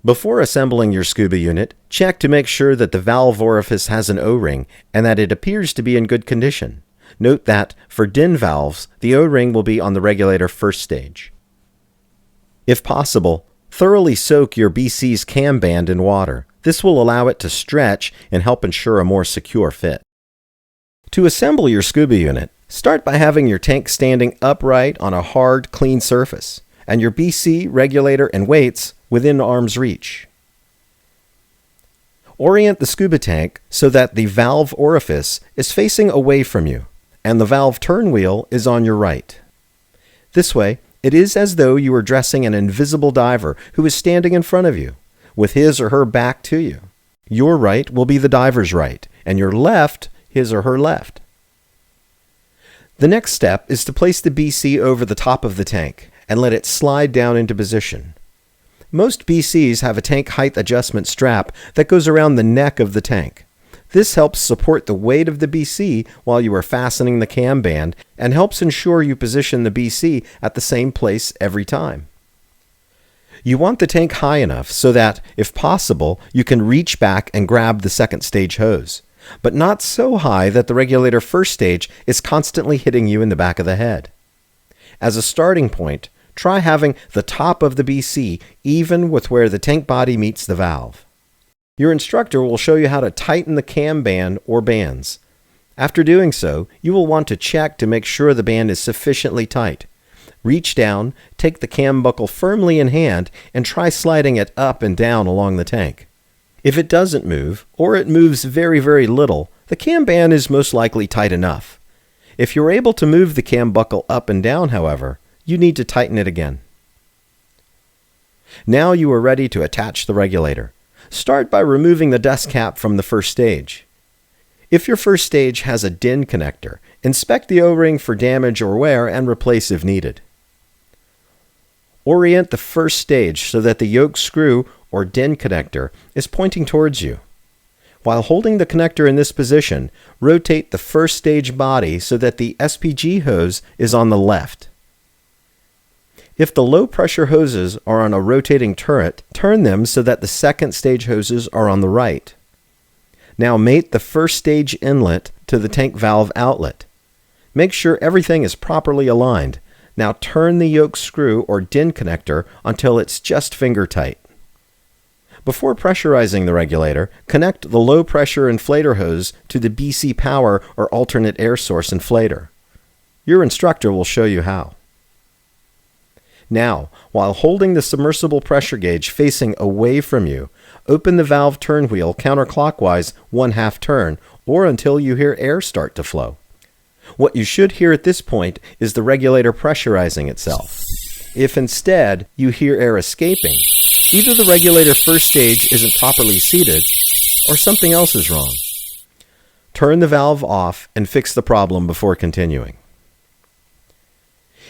Before assembling your Scuba unit, check to make sure that the valve orifice has an O-ring and that it appears to be in good condition. Note that, for DIN valves, the O-ring will be on the regulator first stage. If possible, thoroughly soak your BC's cam band in water. This will allow it to stretch and help ensure a more secure fit. To assemble your Scuba unit, start by having your tank standing upright on a hard, clean surface, and your BC, regulator, and weights within arm's reach. Orient the Scuba tank so that the valve orifice is facing away from you, and the valve turn wheel is on your right. This way, it is as though you were dressing an invisible diver who is standing in front of you, with his or her back to you. Your right will be the diver's right, and your left, his or her left. The next step is to place the BC over the top of the tank and let it slide down into position. Most BCs have a tank height adjustment strap that goes around the neck of the tank. This helps support the weight of the BC while you are fastening the cam band and helps ensure you position the BC at the same place every time. You want the tank high enough so that, if possible, you can reach back and grab the second stage hose, but not so high that the regulator first stage is constantly hitting you in the back of the head. As a starting point, try having the top of the BC even with where the tank body meets the valve. Your instructor will show you how to tighten the cam band or bands. After doing so, you will want to check to make sure the band is sufficiently tight. Reach down, take the cam buckle firmly in hand, and try sliding it up and down along the tank. If it doesn't move, or it moves very, very little, the cam band is most likely tight enough. If you're able to move the cam buckle up and down, however, you need to tighten it again. Now you are ready to attach the regulator. Start by removing the dust cap from the first stage. If your first stage has a DIN connector, inspect the O-ring for damage or wear and replace if needed. Orient the first stage so that the yoke screw or DIN connector is pointing towards you. While holding the connector in this position, rotate the first stage body so that the SPG hose is on the left. If the low-pressure hoses are on a rotating turret, turn them so that the second stage hoses are on the right. Now mate the first stage inlet to the tank valve outlet. Make sure everything is properly aligned. Now turn the yoke screw or DIN connector until it's just finger tight. Before pressurizing the regulator, connect the low-pressure inflator hose to the BC power or alternate air source inflator. Your instructor will show you how. Now, while holding the submersible pressure gauge facing away from you, open the valve turn wheel counterclockwise 1/2 turn or until you hear air start to flow. What you should hear at this point is the regulator pressurizing itself. If instead you hear air escaping, either the regulator first stage isn't properly seated or something else is wrong. Turn the valve off and fix the problem before continuing.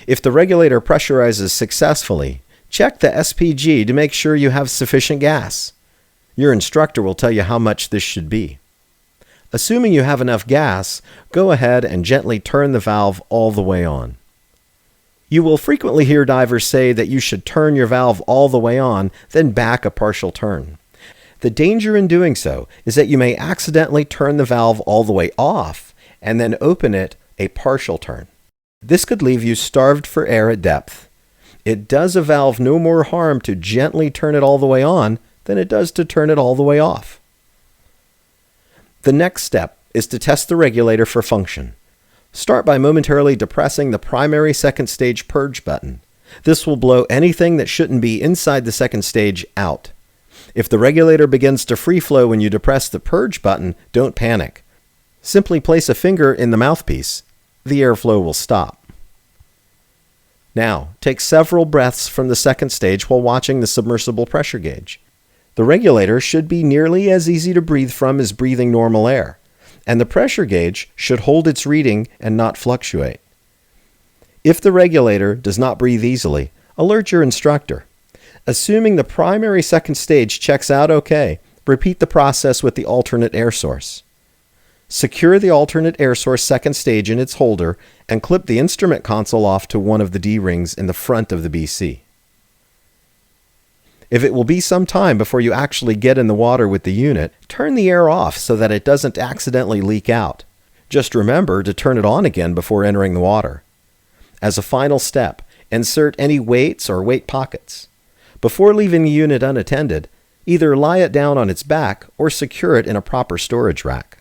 If the regulator pressurizes successfully, check the SPG to make sure you have sufficient gas. Your instructor will tell you how much this should be. Assuming you have enough gas, go ahead and gently turn the valve all the way on. You will frequently hear divers say that you should turn your valve all the way on, then back a partial turn. The danger in doing so is that you may accidentally turn the valve all the way off and then open it a partial turn. This could leave you starved for air at depth. It does a valve no more harm to gently turn it all the way on than it does to turn it all the way off. The next step is to test the regulator for function. Start by momentarily depressing the primary second stage purge button. This will blow anything that shouldn't be inside the second stage out. If the regulator begins to free flow when you depress the purge button, don't panic. Simply place a finger in the mouthpiece. The airflow will stop. Now, take several breaths from the second stage while watching the submersible pressure gauge. The regulator should be nearly as easy to breathe from as breathing normal air, and the pressure gauge should hold its reading and not fluctuate. If the regulator does not breathe easily, alert your instructor. Assuming the primary second stage checks out okay, repeat the process with the alternate air source. Secure the alternate air source second stage in its holder and clip the instrument console off to one of the D-rings in the front of the BC. If it will be some time before you actually get in the water with the unit, turn the air off so that it doesn't accidentally leak out. Just remember to turn it on again before entering the water. As a final step, insert any weights or weight pockets. Before leaving the unit unattended, either lie it down on its back or secure it in a proper storage rack.